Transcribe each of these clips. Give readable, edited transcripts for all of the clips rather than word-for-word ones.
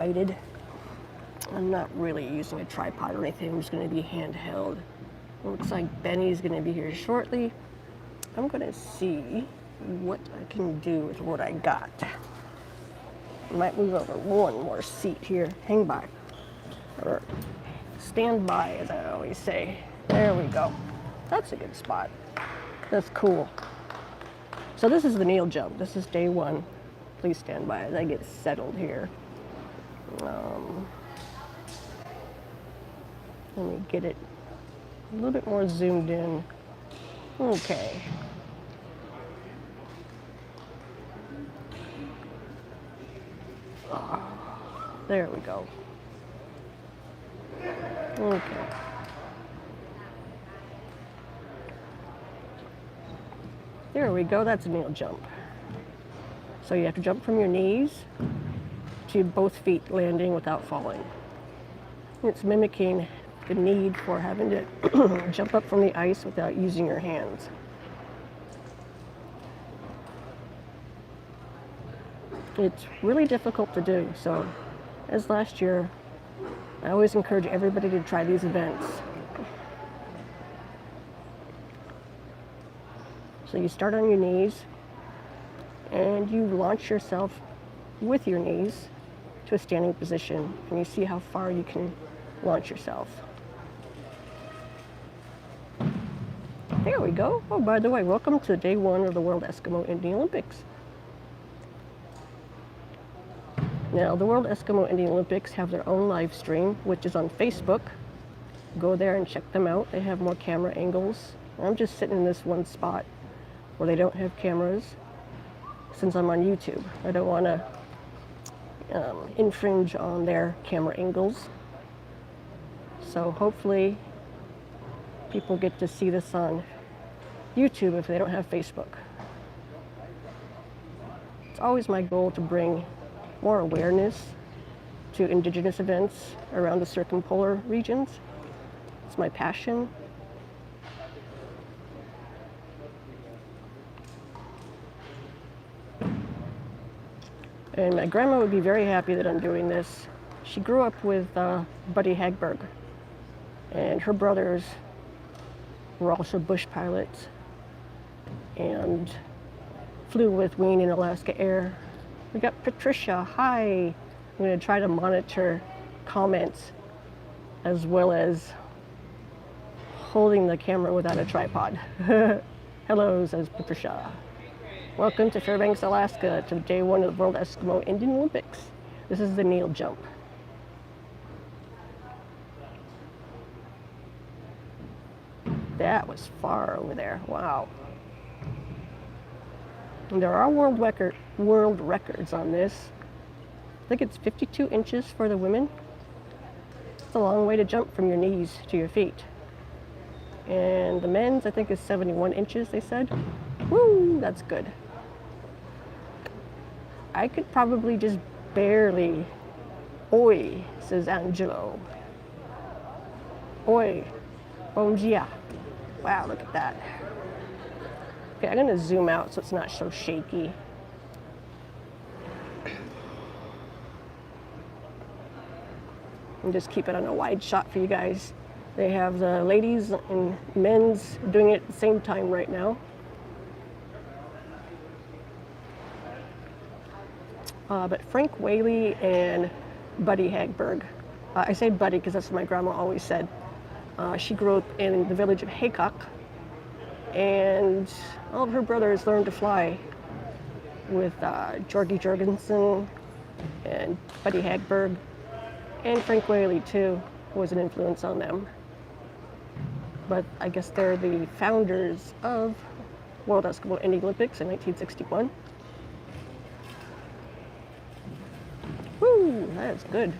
Guided. I'm not really using a tripod or anything. I'm just going to be handheld. Looks like Benny's going to be here shortly. I'm going to see what I can do with what I got. I might move over one more seat here. Hang by. Or stand by, as I always say. There we go. That's a good spot. That's cool. So this is the kneel jump. This is day one. Please stand by as I get settled here. Let me get it a little bit more zoomed in. Okay. There we go. Okay. There we go, that's a kneel jump. So you have to jump from your knees to both feet landing without falling. It's mimicking the need for having to jump up from the ice without using your hands. It's really difficult to do, so as last year, I always encourage everybody to try these events. So you start on your knees and you launch yourself with your knees to a standing position, and you see how far you can launch yourself. There we go. Oh, by the way, welcome to day one of the World Eskimo Indian Olympics. Now, the World Eskimo Indian Olympics have their own live stream, which is on Facebook. Go there and check them out. They have more camera angles. I'm just sitting in this one spot where they don't have cameras since I'm on YouTube. I don't want to infringe on their camera angles. So hopefully people get to see this on YouTube if they don't have Facebook. It's always my goal to bring more awareness to indigenous events around the circumpolar regions. It's my passion. And my grandma would be very happy that I'm doing this. She grew up with Buddy Hagberg, and her brothers were also bush pilots and flew with Wayne in Alaska Air. We got Patricia, hi. I'm gonna try to monitor comments as well as holding the camera without a tripod. Hello, says Patricia. Welcome to Fairbanks, Alaska, to day one of the World Eskimo Indian Olympics. This is the kneel jump. That was far over there, wow. And there are world records on this. I think it's 52 inches for the women. It's a long way to jump from your knees to your feet. And the men's, I think, is 71 inches, they said. Woo, that's good. I could probably just barely. Oi, says Angelo. Oi, bom dia. Wow, look at that. Okay, I'm gonna zoom out so it's not so shaky. And just keep it on a wide shot for you guys. They have the ladies and men's doing it at the same time right now. But Frank Whaley and Buddy Hagberg. I say Buddy because that's what my grandma always said. She grew up in the village of Haycock, and all of her brothers learned to fly with Jorgie Jorgensen and Buddy Hagberg, and Frank Whaley too was an influence on them. But I guess they're the founders of World Eskimo Indian Olympics in 1961. Woo, that is good.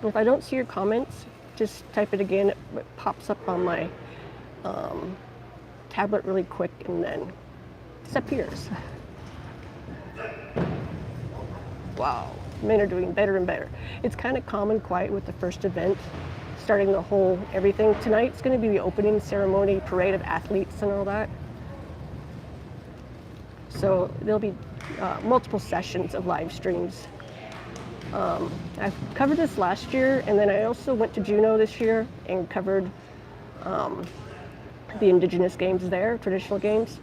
If I don't see your comments, just type it again. It pops up on my tablet really quick and then disappears. Wow, men are doing better and better. It's kind of calm and quiet with the first event, starting the whole everything. Tonight's going to be the opening ceremony, parade of athletes and all that. So there'll be multiple sessions of live streams I've covered this last year, and then I also went to Juneau this year and covered the indigenous games there, traditional games.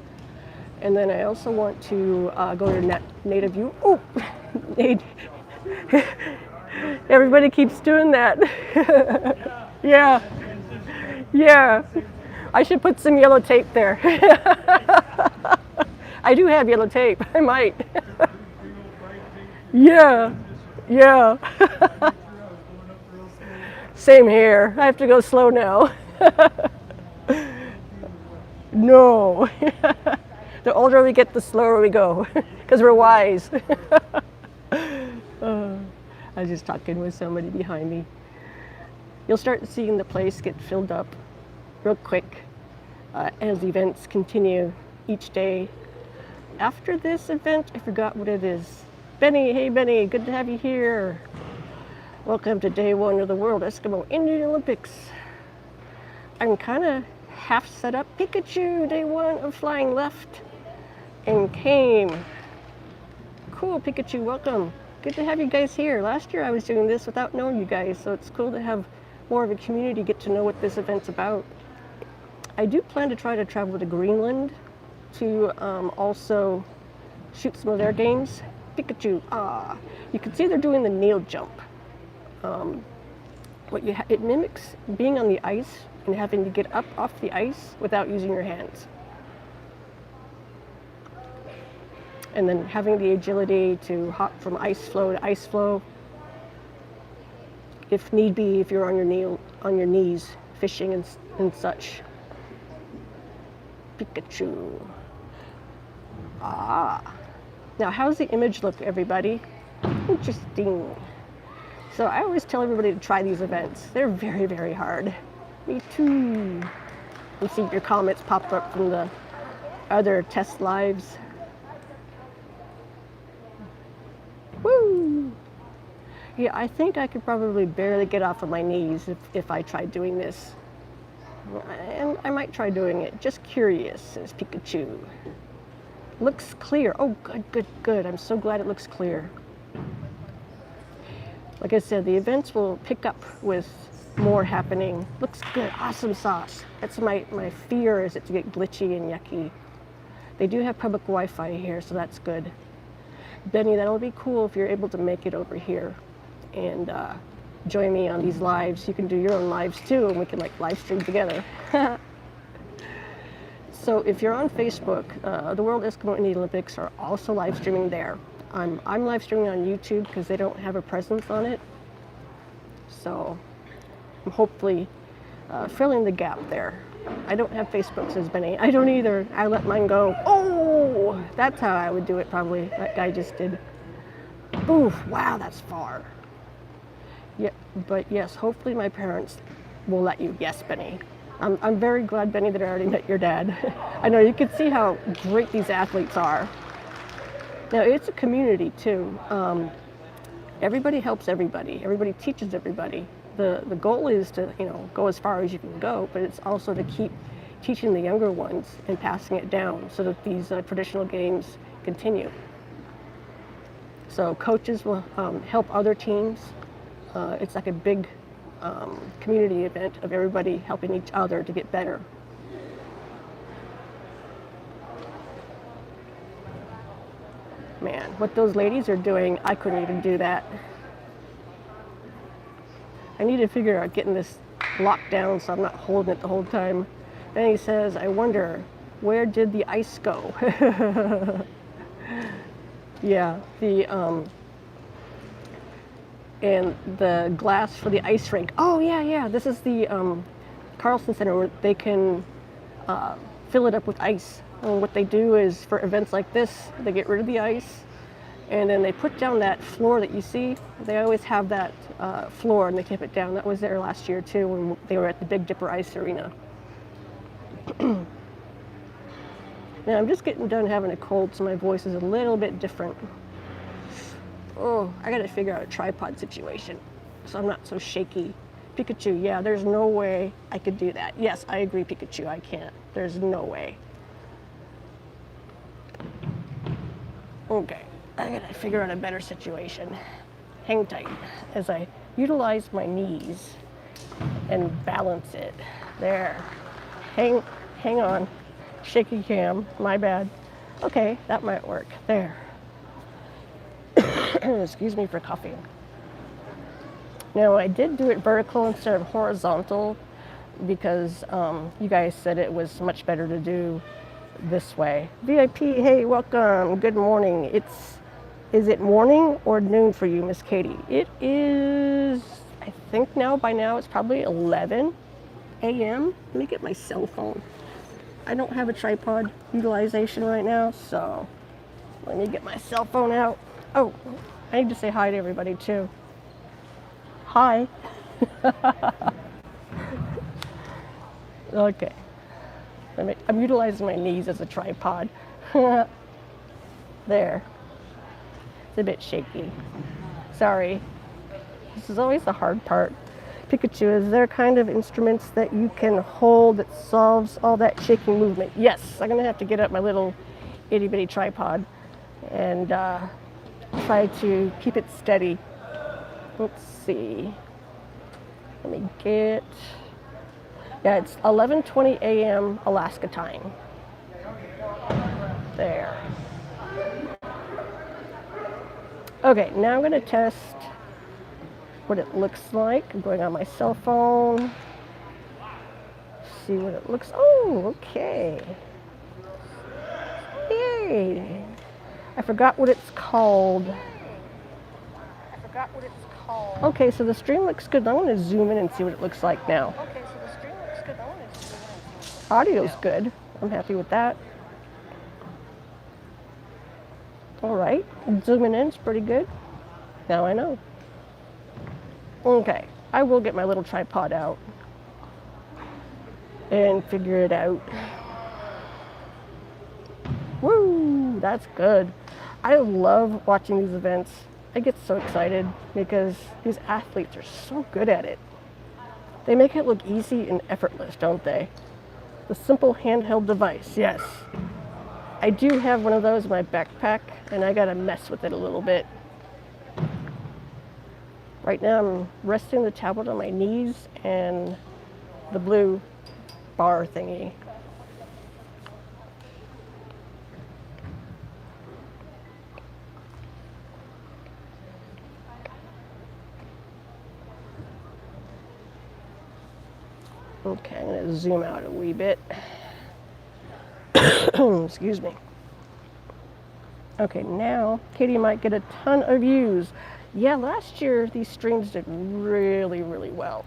And then I also want to go to Native U. Oh, everybody keeps doing that. Yeah, yeah. I should put some yellow tape there. I do have yellow tape. I might. Yeah, yeah. Same here. I have to go slow now. No. The older we get, the slower we go, because we're wise. I was just talking with somebody behind me. You'll start seeing the place get filled up real quick as events continue each day. After this event, I forgot what it is. Benny, hey Benny, good to have you here. Welcome to day one of the World Eskimo Indian Olympics. I'm kind of half set up. Pikachu, day one of flying left and came. Cool, Pikachu, welcome. Good to have you guys here. Last year I was doing this without knowing you guys, so it's cool to have more of a community get to know what this event's about. I do plan to try to travel to Greenland to also shoot some of their games. Pikachu, you can see they're doing the kneel jump. It mimics being on the ice and having to get up off the ice without using your hands. And then having the agility to hop from ice flow to ice flow, if need be, if you're on your knees, fishing and such. Pikachu. Now how's the image look, everybody? Interesting. So I always tell everybody to try these events. They're very, very hard. Me too. You see your comments pop up from the other test lives. Woo! Yeah, I think I could probably barely get off of my knees if I tried doing this. And I might try doing it. Just curious, says Pikachu. Looks clear. Oh, good, good, good. I'm so glad it looks clear. Like I said, the events will pick up with more happening. Looks good. Awesome sauce. That's my fear, is it to get glitchy and yucky. They do have public Wi-Fi here, so that's good. Benny, that'll be cool if you're able to make it over here and join me on these lives. You can do your own lives too, and we can like live stream together. So if you're on Facebook, the World Eskimo Indian Olympics are also live streaming there. I'm live streaming on YouTube because they don't have a presence on it. So I'm hopefully filling the gap there. I don't have Facebook, says Benny. I don't either. I let mine go. Oh, that's how I would do it probably. That guy just did. Oof, wow, that's far. Yeah, but yes, hopefully my parents will let you. Yes, Benny. I'm very glad, Benny, that I already met your dad. I know, you can see how great these athletes are. Now, it's a community too. Everybody helps everybody. Everybody teaches everybody. The goal is to, go as far as you can go, but it's also to keep teaching the younger ones and passing it down so that these traditional games continue. So coaches will help other teams. It's like a big community event of everybody helping each other to get better. Man, what those ladies are doing, I couldn't even do that. I need to figure out getting this locked down so I'm not holding it the whole time. Then he says, I wonder, where did the ice go? Yeah, and the glass for the ice rink. Oh yeah, this is the Carlson Center where they can fill it up with ice. And what they do is, for events like this, they get rid of the ice and then they put down that floor that you see. They always have that floor and they keep it down. That was there last year too when they were at the Big Dipper Ice Arena. Now I'm just getting done having a cold, so my voice is a little bit different. Oh, I gotta figure out a tripod situation so I'm not so shaky. Pikachu, yeah, there's no way I could do that. Yes, I agree, Pikachu, I can't. There's no way. Okay, I gotta figure out a better situation. hang tight as I utilize my knees and balance it. There. Hang on. Shaky cam, my bad. Okay, that might work. There. Excuse me for coughing. Now, I did do it vertical instead of horizontal because you guys said it was much better to do this way. VIP, hey, welcome. Good morning. Is it morning or noon for you, Miss Katie? It is, I think by now it's probably 11 a.m. Let me get my cell phone. I don't have a tripod utilization right now, so let me get my cell phone out. Oh, I need to say hi to everybody too. Hi. Okay. I'm utilizing my knees as a tripod. There. It's a bit shaky. Sorry. This is always the hard part. Pikachu, is there kind of instruments that you can hold that solves all that shaking movement? Yes, I'm gonna have to get up my little itty bitty tripod and try to keep it steady. Let's see. Let me get, yeah, it's 11:20 a.m. Alaska time. There. Okay, now I'm gonna test what it looks like. I'm going on my cell phone. See what it looks. Oh, okay. Yay! I forgot what it's called. Okay, so the stream looks good. I'm going to zoom in and see what it looks like now. Okay, so the stream looks good. Audio's good. I'm happy with that. All right, zooming in is pretty good. Now I know. Okay, I will get my little tripod out and figure it out. Woo, that's good. I love watching these events. I get so excited because these athletes are so good at it. They make it look easy and effortless, don't they? The simple handheld device, yes. I do have one of those in my backpack, and I gotta mess with it a little bit. Right now I'm resting the tablet on my knees and the blue bar thingy. Okay, I'm going to zoom out a wee bit. Excuse me. Okay, now Katie might get a ton of views. Yeah, last year these streams did really, really well.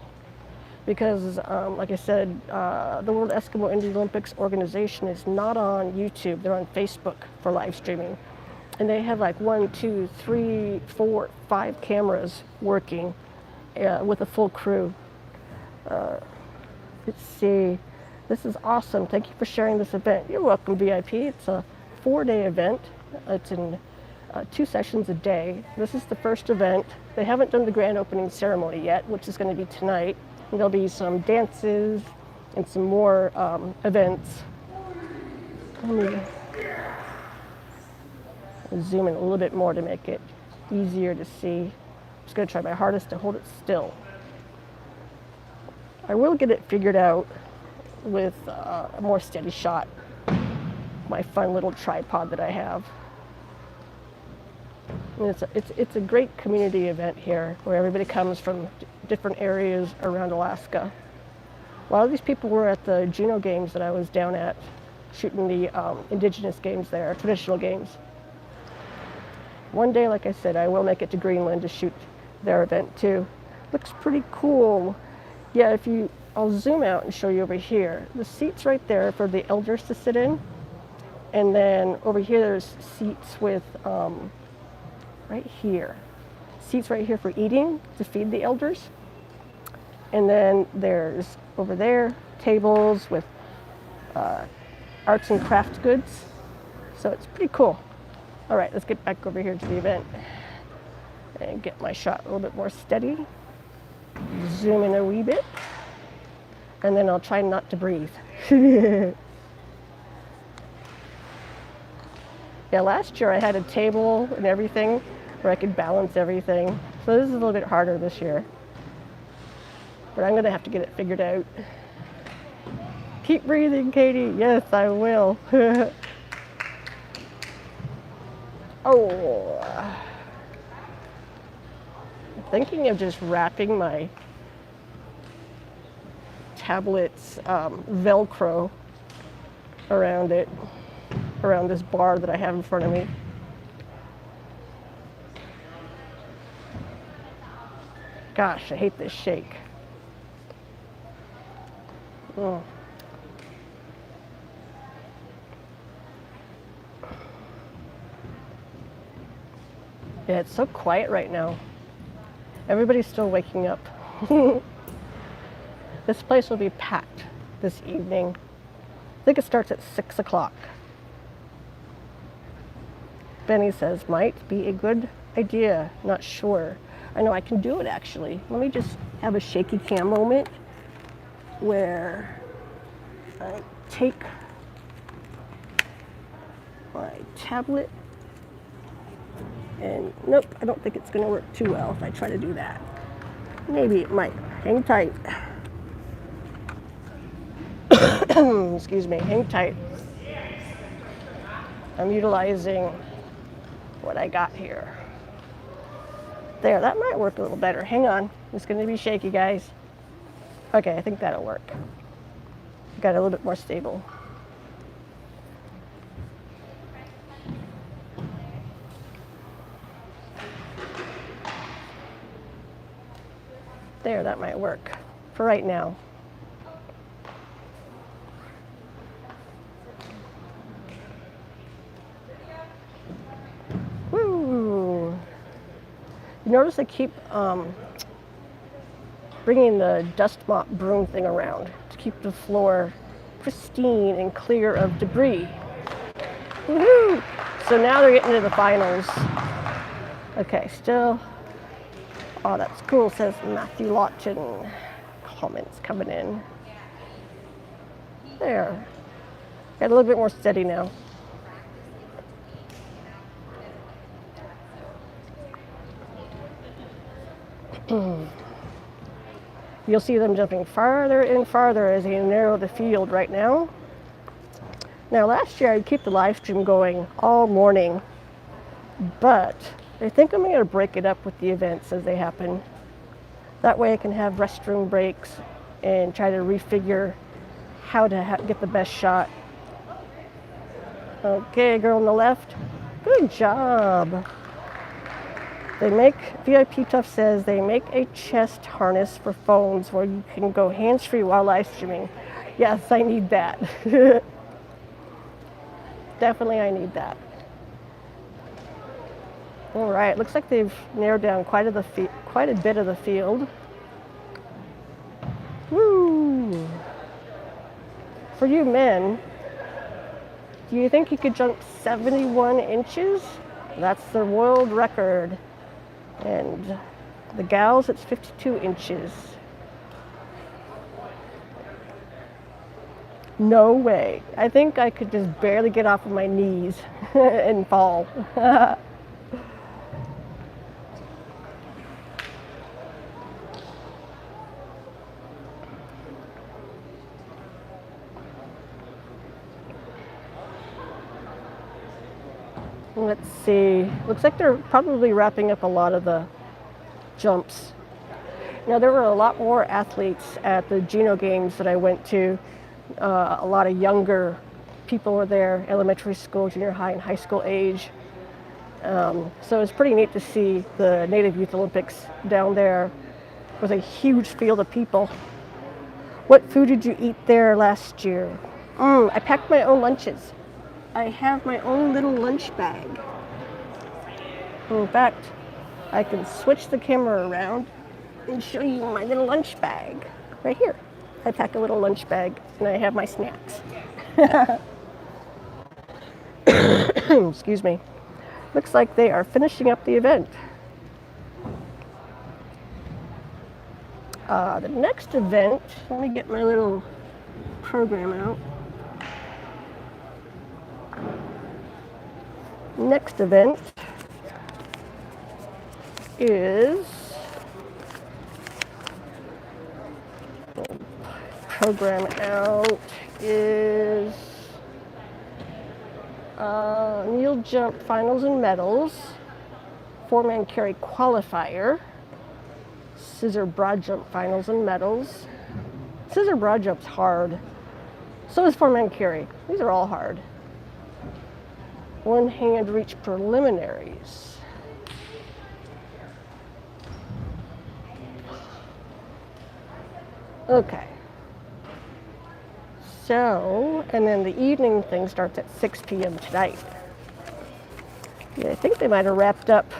Because, like I said, the World Eskimo Indian Olympics organization is not on YouTube. They're on Facebook for live streaming. And they have like 1, 2, 3, 4, 5 cameras working with a full crew. Let's see. This is awesome. Thank you for sharing this event. You're welcome, VIP. It's a 4-day event. It's in 2 sessions a day. This is the first event. They haven't done the grand opening ceremony yet, which is going to be tonight. And there'll be some dances and some more events. Let me zoom in a little bit more to make it easier to see. I'm just going to try my hardest to hold it still. I will get it figured out with a more steady shot. My fun little tripod that I have. And it's a great community event here where everybody comes from different areas around Alaska. A lot of these people were at the Juneau Games that I was down at, shooting the indigenous games there, traditional games. One day, like I said, I will make it to Greenland to shoot their event too. Looks pretty cool. Yeah, I'll zoom out and show you over here. The seats right there for the elders to sit in. And then over here, there's seats with, right here. Seats right here for eating, to feed the elders. And then there's, over there, tables with arts and craft goods. So it's pretty cool. All right, let's get back over here to the event and get my shot a little bit more steady. Zoom in a wee bit, and then I'll try not to breathe. Yeah, last year I had a table and everything where I could balance everything. So this is a little bit harder this year. But I'm going to have to get it figured out. Keep breathing, Katie. Yes, I will. Oh. I'm thinking of just wrapping my tablet's Velcro around it, around this bar that I have in front of me. Gosh, I hate this shake. Oh. Yeah, it's so quiet right now. Everybody's still waking up. This place will be packed this evening. I think it starts at 6 o'clock. Benny says, might be a good idea, not sure. I know I can do it actually. Let me just have a shaky cam moment where I take my tablet and nope, I don't think it's gonna work too well if I try to do that. Maybe it might. Hang tight. Excuse me, hang tight. I'm utilizing what I got here. There, that might work a little better. Hang on, it's gonna be shaky, guys. Okay, I think that'll work. Got it a little bit more stable. There, that might work for right now. Woo! You notice I keep bringing the dust mop broom thing around to keep the floor pristine and clear of debris. Woohoo! So now they're getting to the finals. Okay, still. Oh, that's cool, says Matthew Lawton. Comments coming in. There. Got a little bit more steady now. You'll see them jumping farther and farther as they narrow the field right now. Now, last year I'd keep the live stream going all morning, but I think I'm going to break it up with the events as they happen. That way I can have restroom breaks and try to refigure how to get the best shot. Okay, girl on the left. Good job. They make, VIP Tough says, they make a chest harness for phones where you can go hands-free while live streaming. Yes, I need that. Definitely I need that. All right, looks like they've narrowed down quite a bit of the field. Woo! For you men, do you think you could jump 71 inches? That's the world record. And the gals, it's 52 inches. No way. I think I could just barely get off of my knees and fall. Let's see. Looks like they're probably wrapping up a lot of the jumps. Now, there were a lot more athletes at the Geno games that I went to. A lot of younger people were there, elementary school, junior high, and high school age. So it's pretty neat to see the Native Youth Olympics down there with a huge field of people. What food did you eat there last year? I packed my own lunches. I have my own little lunch bag. In fact, I can switch the camera around and show you my little lunch bag. Right here. I pack a little lunch bag and I have my snacks. Excuse me. Looks like they are finishing up the event. The next event, let me get my little program out. Next event is program out is kneel jump finals and medals, 4-man carry qualifier, scissor broad jump finals and medals. Scissor broad jump's hard. So is 4-man carry. These are all hard. One hand reach preliminaries. Okay. So, and then the evening thing starts at 6 p.m. tonight. Yeah, I think they might have wrapped up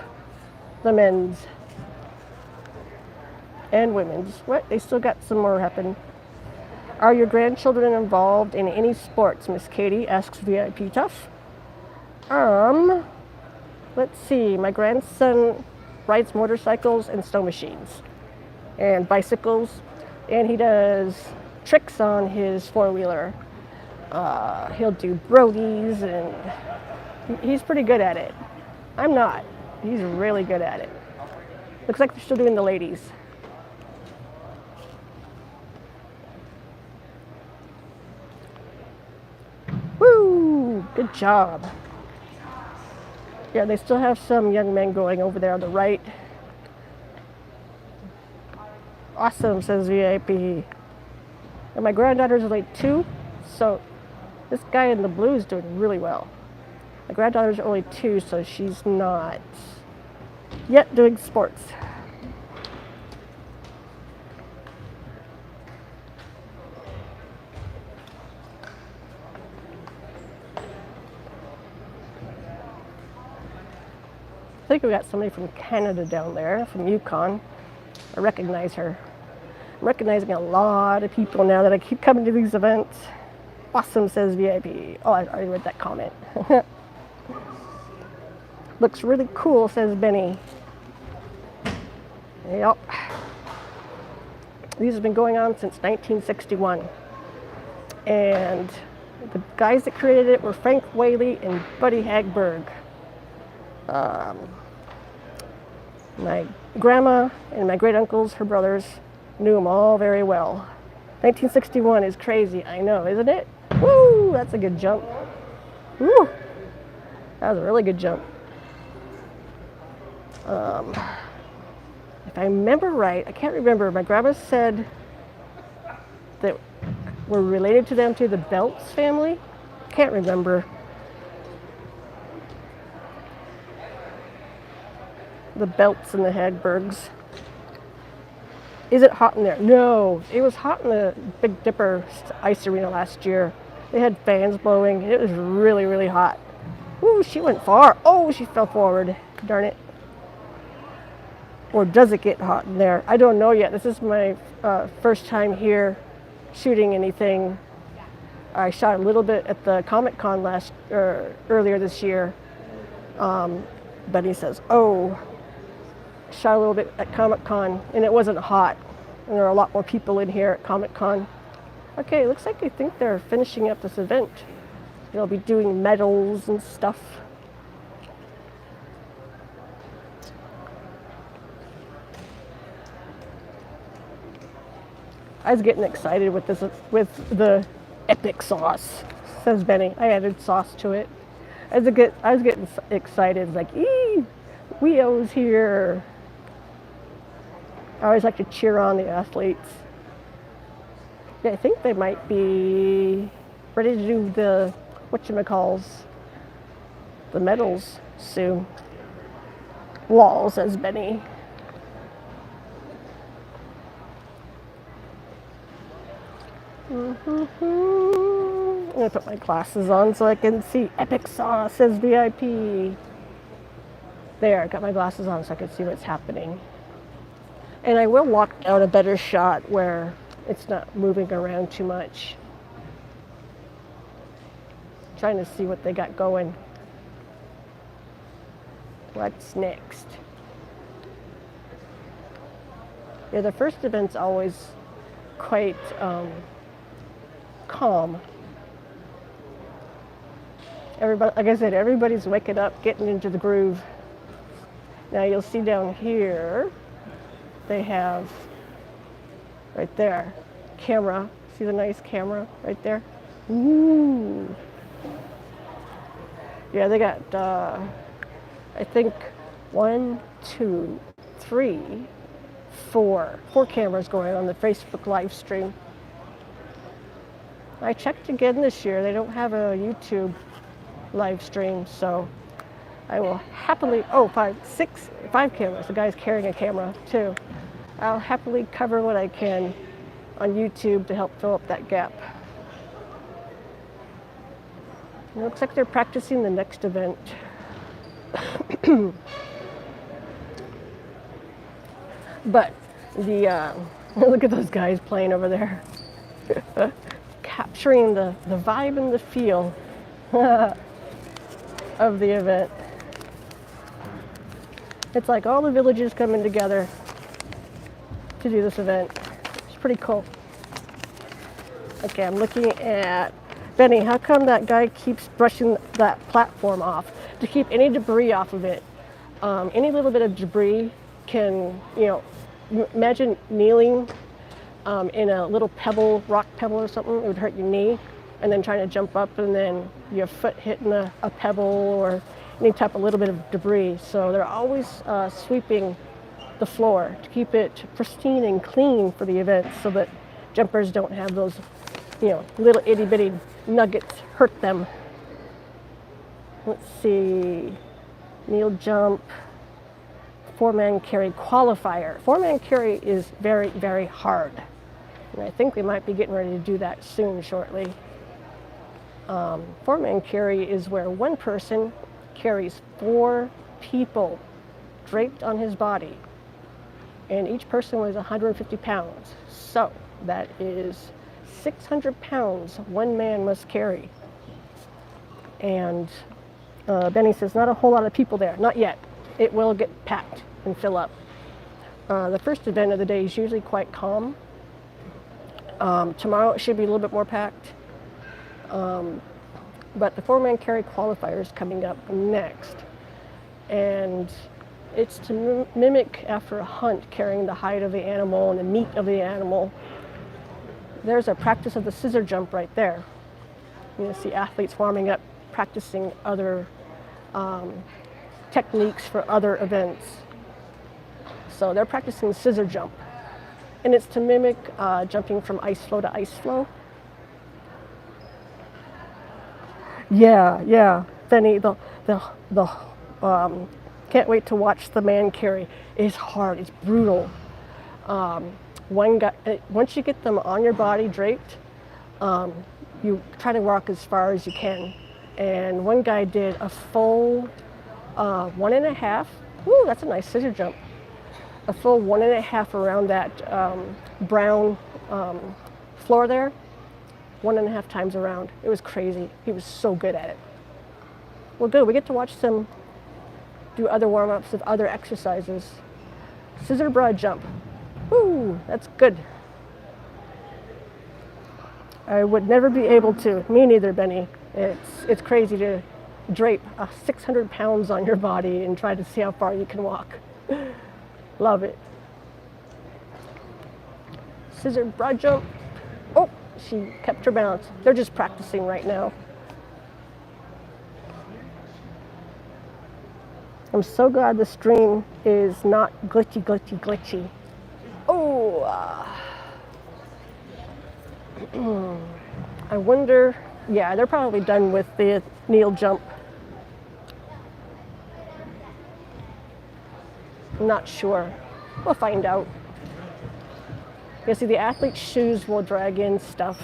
the men's and women's. What? They still got some more happening. Are your grandchildren involved in any sports? Miss Katie asks VIP Tough. Let's see. My grandson rides motorcycles and snow machines and bicycles, and he does tricks on his four-wheeler. He'll do brodies, and he's pretty good at it. I'm not. He's really good at it. Looks like they're still doing the ladies. Woo! Good job. Yeah, they still have some young men going over there on the right. Awesome, says VIP. And my granddaughter's only 2, so this guy in the blue is doing really well. My granddaughter's only 2, so she's not yet doing sports. I think we got somebody from Canada down there, from Yukon. I recognize her. I'm recognizing a lot of people now that I keep coming to these events. Awesome, says VIP. Oh, I already read that comment. Looks really cool, says Benny. Yep. These have been going on since 1961. And the guys that created it were Frank Whaley and Buddy Hagberg. My grandma and my great uncles, her brothers, knew them all very well. 1961 is crazy, I know, isn't it? Woo, that's a good jump. Woo, that was a really good jump. If I remember right, I can't remember, my grandma said that we're related to them, to the Belts family. Can't remember. The Belts and the Hagbergs. Is it hot in there? No, it was hot in the Big Dipper ice arena last year. They had fans blowing. It was really, really hot. Ooh, she went far. Oh, she fell forward. Darn it. Or does it get hot in there? I don't know yet. This is my first time here shooting anything. I shot a little bit at the Comic-Con earlier this year. Buddy says, oh, shot a little bit at Comic-Con, and it wasn't hot. And there are a lot more people in here at Comic-Con. Okay, looks like I think they're finishing up this event. They'll be doing medals and stuff. I was getting excited with this, with the epic sauce, says Benny. I added sauce to it. I was getting excited, like, ee, WEIO's here. I always like to cheer on the athletes. Yeah, I think they might be ready to do the whatchamacalls, the medals soon. Lol, says Benny. I'm gonna put my glasses on so I can see. Epic sauce, says VIP. There, I got my glasses on so I can see what's happening. And I will lock down a better shot where it's not moving around too much. Trying to see what they got going. What's next? Yeah, the first event's always quite calm. Everybody, like I said, everybody's waking up, getting into the groove. Now you'll see down here, they have right there, camera See the nice camera right there? Ooh. Yeah, they got, I think, 1, 2, 3, 4 cameras going on the Facebook live stream. I checked again this year. They don't have a YouTube live stream, so I will happily, 5 cameras. The guy's carrying a camera too. I'll happily cover what I can on YouTube to help fill up that gap. It looks like they're practicing the next event. But the look at those guys playing over there. Capturing the vibe and the feel of the event. It's like all the villages coming together to do this event. It's pretty cool. Okay, I'm looking at Benny. How come that guy keeps brushing that platform off to keep any debris off of it? Any little bit of debris can, imagine kneeling in a little pebble, rock pebble or something. It would hurt your knee, and then trying to jump up and then your foot hitting a pebble or any type of little bit of debris. So they're always sweeping the floor to keep it pristine and clean for the event so that jumpers don't have those, little itty bitty nuggets hurt them. Let's see, kneel jump, 4-man carry qualifier. 4-man carry is very, very hard. And I think we might be getting ready to do that soon, shortly. 4-man carry is where one person carries 4 people draped on his body. And each person weighs 150 pounds. So that is 600 pounds one man must carry. And Benny says, not a whole lot of people there. Not yet. It will get packed and fill up. The first event of the day is usually quite calm. Tomorrow it should be a little bit more packed. But the 4-man carry qualifier is coming up next. And it's to mimic after a hunt, carrying the hide of the animal and the meat of the animal. There's a practice of the scissor jump right there. You see athletes warming up, practicing other techniques for other events. So they're practicing the scissor jump. And it's to mimic jumping from ice floe to ice floe. Yeah, Benny, can't wait to watch the man carry. It's hard, it's brutal. One guy, once you get them on your body draped, you try to walk as far as you can. And one guy did a full 1.5. Woo, that's a nice scissor jump. A full 1.5 around that brown floor there. 1.5 times around. It was crazy. He was so good at it. Well, good. We get to watch them do other warm-ups of other exercises. Scissor broad jump. Woo, that's good. I would never be able to. Me neither, Benny. It's crazy to drape 600 pounds on your body and try to see how far you can walk. Love it. Scissor broad jump. Oh, she kept her balance. They're just practicing right now. I'm so glad the stream is not glitchy. Oh, I wonder, yeah, they're probably done with the kneel jump. I'm not sure. We'll find out. You see, the athlete's shoes will drag in stuff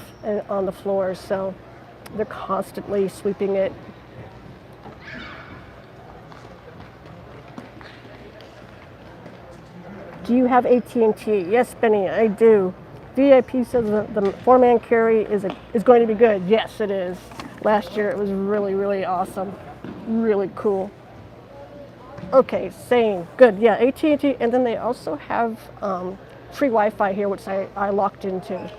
on the floor, so they're constantly sweeping it. Do you have AT&T? Yes, Benny, I do. VIP says the 4-man carry is going to be good. Yes, it is. Last year it was really, really awesome. Really cool. Okay, same. Good. Yeah, AT&T. And then they also have free Wi-Fi here, which I locked into.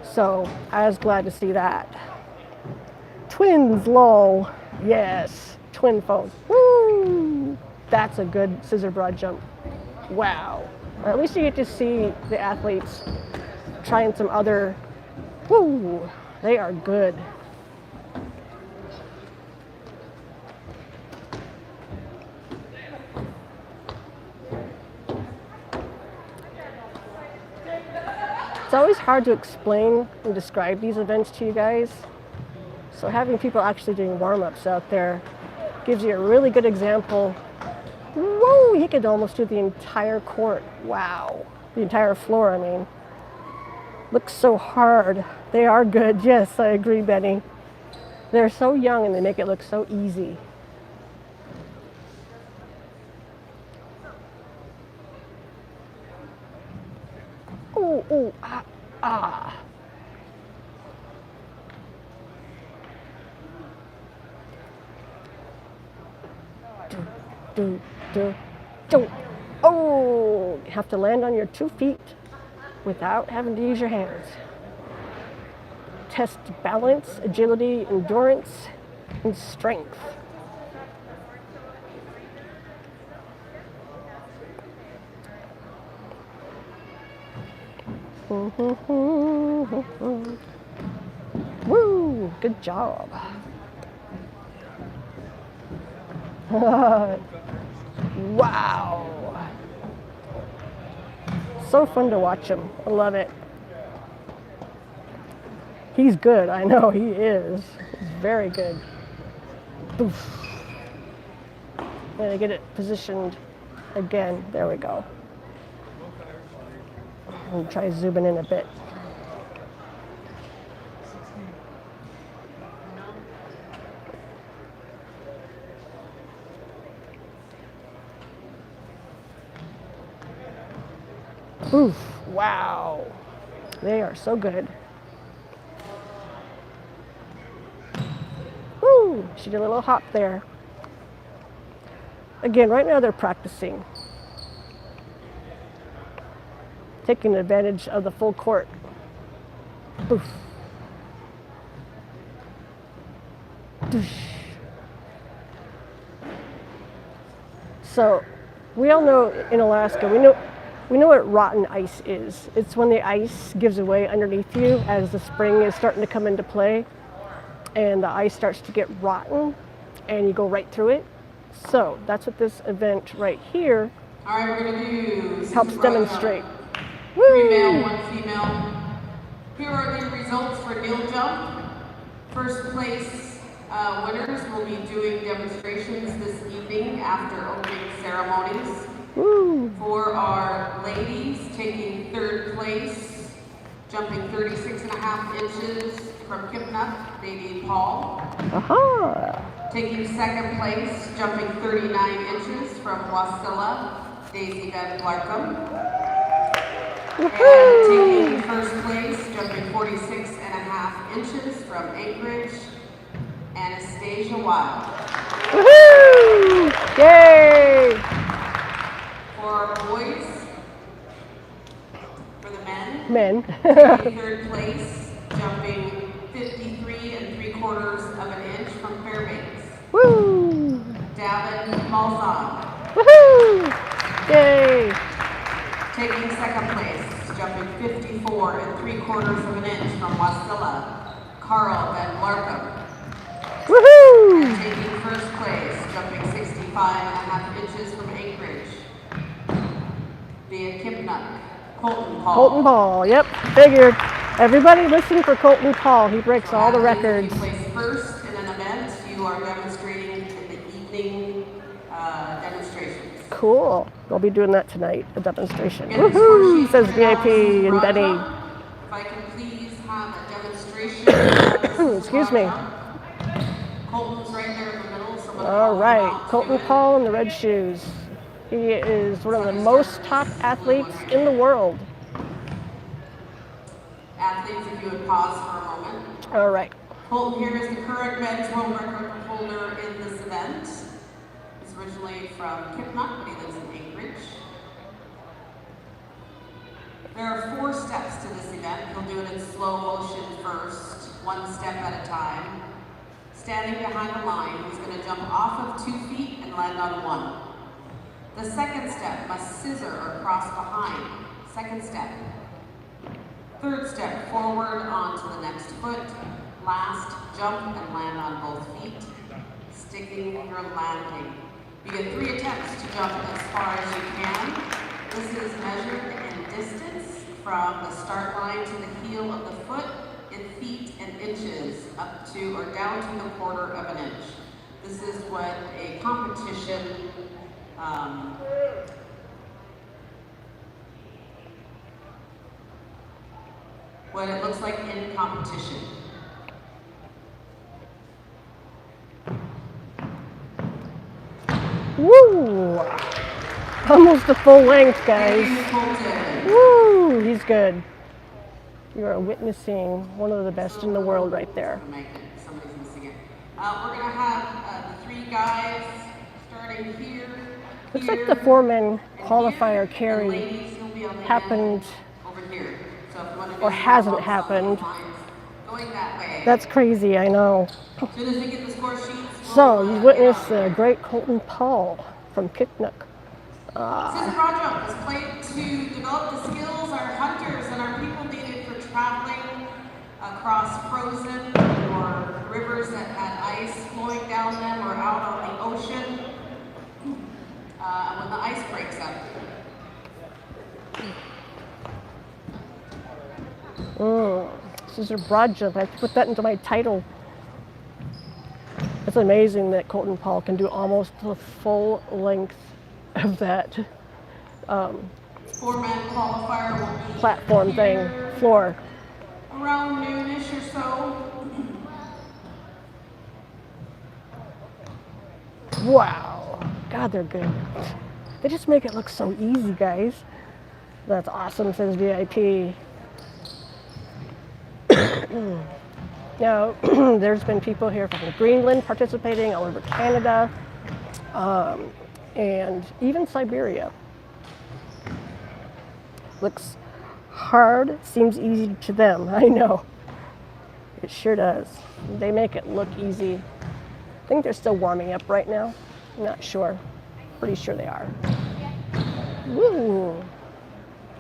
So I was glad to see that. Twins, lol. Yes, twin phones. Woo! That's a good scissor broad jump. Wow. At least you get to see the athletes trying some other Woo! They are good. It's always hard to explain and describe these events to you guys. So having people actually doing warm-ups out there gives you a really good example. Whoa, he could almost do the entire court. Wow. The entire floor, I mean. Looks so hard. They are good. Yes, I agree, Benny. They're so young and they make it look so easy. Ooh, ooh, ah, ah. Do, do, do. Oh, you have to land on your 2 feet without having to use your hands. Test balance, agility, endurance, and strength. Woo, good job. Wow. So fun to watch him. I love it. He's good. I know he is. He's very good. Boof. Gonna get it positioned again. There we go. I'll try zooming in a bit. Oof, wow. They are so good. Woo, she did a little hop there. Again, right now they're practicing. Taking advantage of the full court. Oof. Doosh. So, we all know in Alaska, we know what rotten ice is. It's when the ice gives away underneath you as the spring is starting to come into play and the ice starts to get rotten and you go right through it. So that's what this event right here helps demonstrate. Woo! 3 male, 1 female. Here are the results for Neil Jump. First place winners will be doing demonstrations this evening after opening ceremonies. Woo. For our ladies, taking 3rd place, jumping 36.5 inches from Kipnuk, Nadine Paul. Aha. Taking 2nd place, jumping 39 inches from Wasilla, Daisy Van Blarkham. And taking 1st place, jumping 46.5 inches from Anchorage, Anastasia Wild. Woohoo! Yay! For our boys, for the men, taking 3rd place, jumping 53 3/4 of an inch from Fairbanks. Woo! Davin Malzahn. Woohoo! Yay! Taking 2nd place, jumping 54 3/4 of an inch from Wasilla, Carl Van Blarkham. Woohoo! And taking 1st place, jumping 65.5 inches from Anchorage, via Kipnuk, Colton Paul. Colton Paul, yep, figured. Everybody listen for Colton Paul. He breaks all the records. If you place 1st in an event, you are demonstrating in the evening demonstrations. Cool. We'll be doing that tonight, a demonstration. Woohoo! Says VIP and Benny. If I can please have a demonstration. Excuse me. Colton's right there in the middle. All right, Colton Paul in the red shoes. He is one of the most top athletes in the world. Athletes, if you would pause for a moment. All right. Colton here is the current men's world record holder in this event. He's originally from Kipnuk, but he lives in Anchorage. There are 4 steps to this event. He'll do it in slow motion first, 1 step at a time. Standing behind the line, he's going to jump off of 2 feet and land on 1. The 2nd step must scissor or cross behind. 2nd step. Third step, forward onto the next foot. Last, jump and land on both feet, sticking your landing. You get 3 attempts to jump as far as you can. This is measured in distance from the start line to the heel of the foot in feet and inches, up to or down to the 1/4 of an inch. This is what a competition what it looks like in competition. Woo! Almost the full length, guys. Woo! He's good. You are witnessing one of the best in the world right there. Somebody's missing it. We're going to have the 3 guys starting here. Looks like the 4-man qualifier carry happened over here. So if you want to or hasn't happened. Going that way. That's crazy, I know. As soon as we get the score sheets, So, you witnessed the great Colton Paul from Kipnuk. Scissor broad jump is played to develop the skills our hunters and our people needed for traveling across frozen or rivers that had ice flowing down them or out on the ocean when the ice breaks up. Scissor broad jump. I have to put that into my title. It's amazing that Colton Paul can do almost the full length of that 4-man qualifier will be platform thing, floor. Around noonish or so. Wow. God, they're good. They just make it look so easy, guys. That's awesome, says VIP. Now, there's been people here from Greenland participating, all over Canada, and even Siberia. Looks hard, seems easy to them, I know. It sure does. They make it look easy. I think they're still warming up right now. I'm not sure. Pretty sure they are. Woo!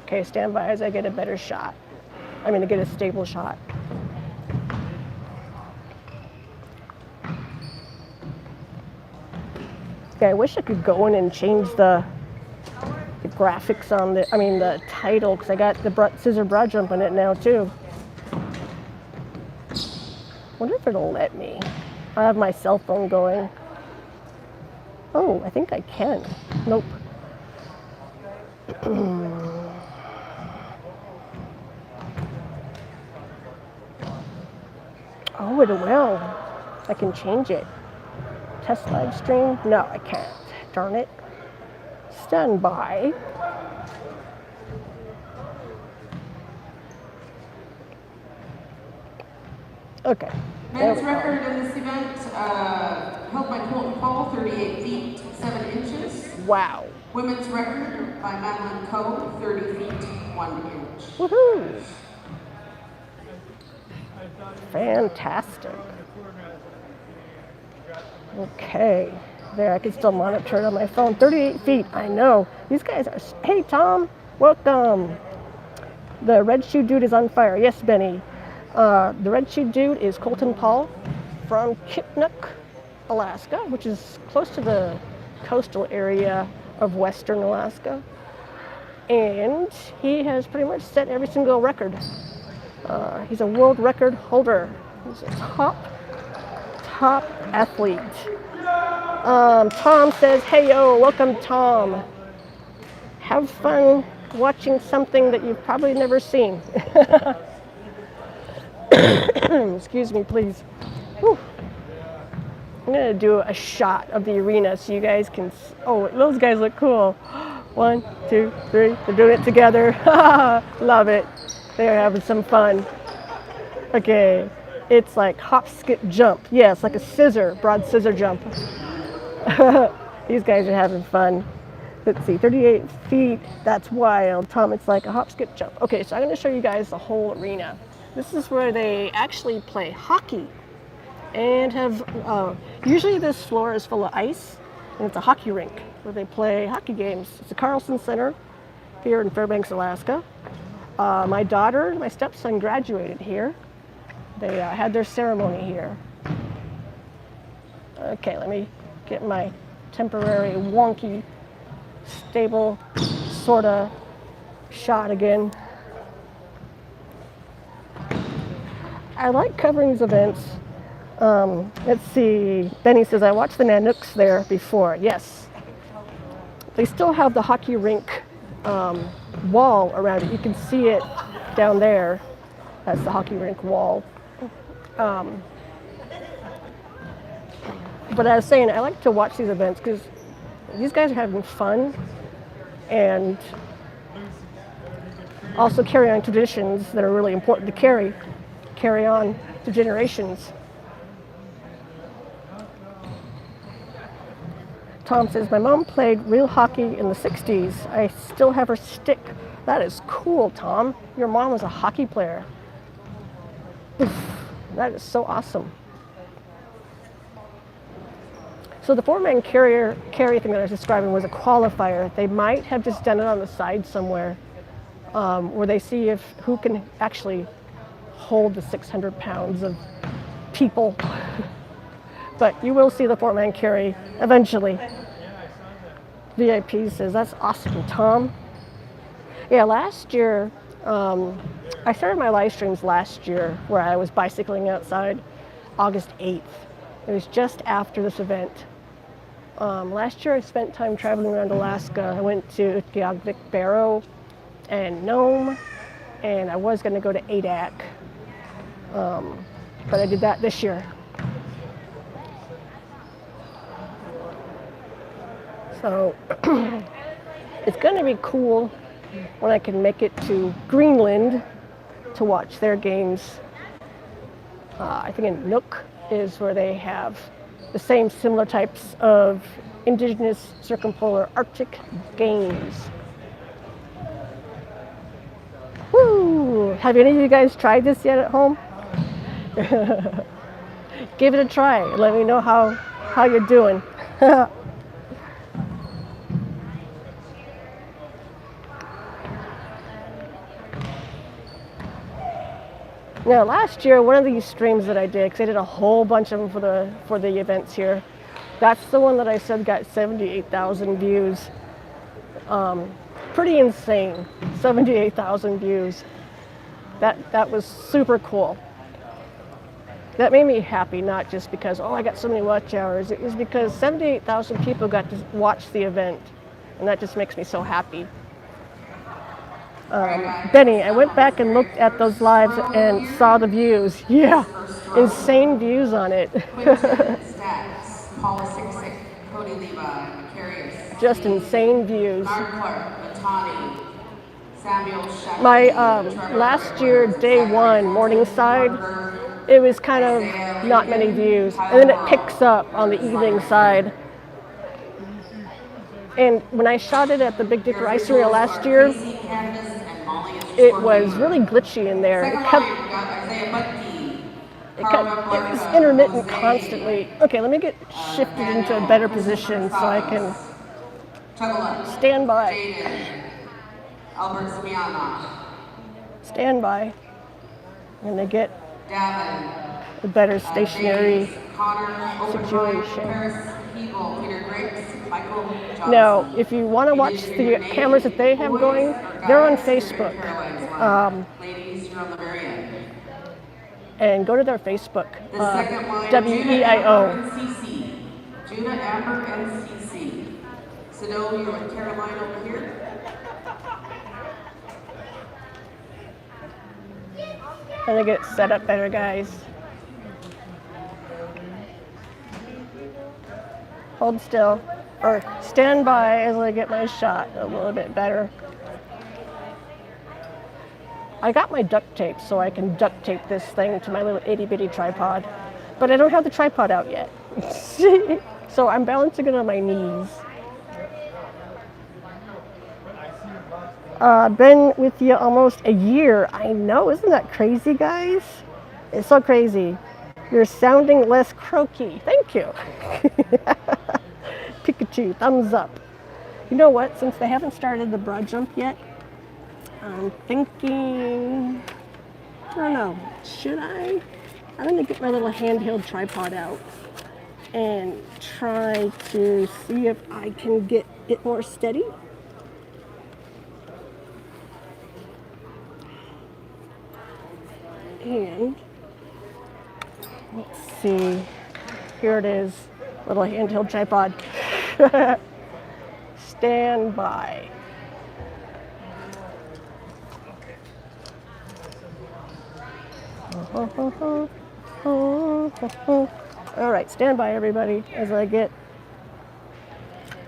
Okay, stand by as I get a better shot. To get a stable shot. Okay, I wish I could go in and change the graphics on the title, because I got the scissor broad jump in it now too. Wonder if it'll let me. I have my cell phone going. Oh, I think I can. Nope. Oh, it will. I can change it. Test live stream? No, I can't. Darn it. Stand by. Okay. Men's record in this event held by Colton Paul, 38 feet, 7 inches. Wow. Women's record by Madeline Coe, 30 feet, 1 inch. Woohoo! Fantastic. Okay. There, I can still monitor it on my phone. 38 feet, I know. These guys are... Hey, Tom. Welcome. The red shoe dude is on fire. Yes, Benny. The red shoe dude is Colton Paul from Kipnuk, Alaska, which is close to the coastal area of western Alaska. And he has pretty much set every single record. He's a world record holder. He's a top athlete. Tom says, hey, yo, welcome, Tom. Have fun watching something that you've probably never seen. Excuse me, please. Whew. I'm going to do a shot of the arena so you guys can... Oh, those guys look cool. 1, 2, 3. They're doing it together. Love it. They're having some fun. Okay. It's like hop, skip, jump. Yeah, it's like a broad scissor jump. These guys are having fun. Let's see, 38 feet. That's wild. Tom, it's like a hop, skip, jump. Okay, so I'm going to show you guys the whole arena. This is where they actually play hockey and have, usually this floor is full of ice, and it's a hockey rink where they play hockey games. It's the Carlson Center here in Fairbanks, Alaska. My daughter, my stepson graduated here. They had their ceremony here. Okay, let me get my temporary wonky, stable, sorta shot again. I like covering these events. Let's see, Benny says, I watched the Nanooks there before. Yes. They still have the hockey rink wall around it. You can see it down there. That's the hockey rink wall. But I was saying, I like to watch these events because these guys are having fun and also carry on traditions that are really important to carry on to generations. Tom says, my mom played real hockey in the 60s. I still have her stick. That is cool, Tom. Your mom was a hockey player. Oof, that is so awesome. So the four-man carry thing that I was describing was a qualifier. They might have just done it on the side somewhere where they see who can actually hold the 600 pounds of people. But you will see the four-man carry eventually. VIP says, that's awesome, Tom. Yeah, last year, I started my live streams last year where I was bicycling outside August 8th. It was just after this event. Last year I spent time traveling around Alaska. I went to Utqiagvik Barrow and Nome, and I was going to go to Adak, but I did that this year. So it's going to be cool when I can make it to Greenland to watch their games. I think in Nuuk is where they have the same similar types of indigenous circumpolar Arctic games. Woo! Have any of you guys tried this yet at home? Give it a try. Let me know how you're doing. Now, last year, one of these streams that I did, because I did a whole bunch of them for the events here, that's the one that I said got 78,000 views. Pretty insane, 78,000 views. That was super cool. That made me happy, not just because, oh, I got so many watch hours. It was because 78,000 people got to watch the event, and that just makes me so happy. Benny, I went back and looked at those lives and saw the views. Yeah, insane views on it. Just insane views. My last year, day one, Morningside, it was kind of not many views. And then it picks up on the evening side. And when I shot it at the Big Dipper Ice Arena last year, it was really glitchy in there. It was intermittent constantly. Okay, let me get shifted into a better position so I can stand by. Stand by. I'm gonna get a better stationary situation. Now, if you want to watch the cameras that they have going, they're on Facebook. And go to their Facebook, WEIO. Judah, Amber, and CC. Sido, you're with Caroline over here. I'm gonna get set up better, guys. Hold still, or stand by as I get my shot a little bit better. I got my duct tape so I can duct tape this thing to my little itty bitty tripod, but I don't have the tripod out yet. So I'm balancing it on my knees. Been with you almost a year. I know, isn't that crazy, guys? It's so crazy. You're sounding less croaky. Thank you. Pikachu, thumbs up. You know what? Since they haven't started the broad jump yet, I'm thinking, I don't know, should I? I'm gonna get my little handheld tripod out and try to see if I can get it more steady. And let's see, here it is, little handheld tripod. Stand by. All right, stand by everybody as I get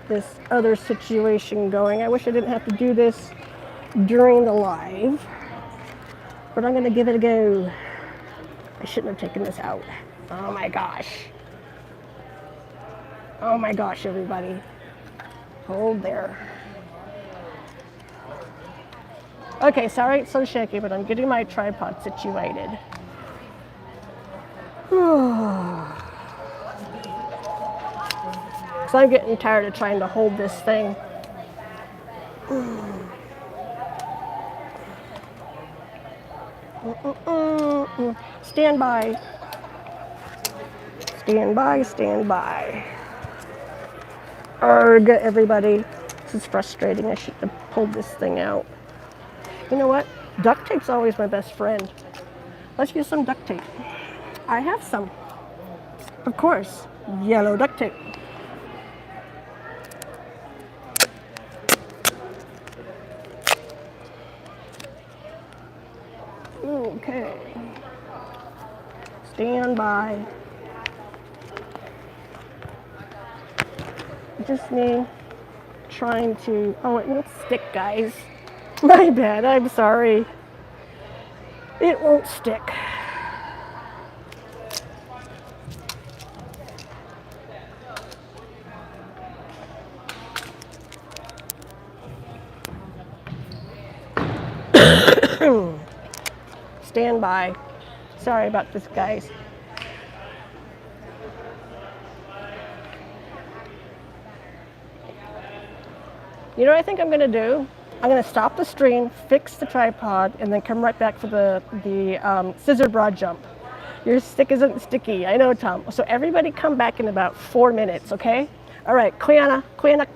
this other situation going. I wish I didn't have to do this during the live, but I'm gonna give it a go. I shouldn't have taken this out. Oh my gosh. Oh my gosh, everybody. Hold there. Okay, sorry it's so shaky, but I'm getting my tripod situated. Because I'm getting tired of trying to hold this thing. Stand by. Stand by, stand by. Arg, everybody. This is frustrating. I should have pulled this thing out. You know what? Duct tape's always my best friend. Let's use some duct tape. I have some. Of course, yellow duct tape. Okay. Stand by. Just me trying to, oh, it won't stick, guys. My bad, I'm sorry. It won't stick. Stand by. Sorry about this, guys. You know what I think I'm gonna do? I'm gonna stop the stream, fix the tripod, and then come right back for the scissor broad jump. Your stick isn't sticky, I know, Tom. So everybody come back in about 4 minutes, okay? All right, Quiana,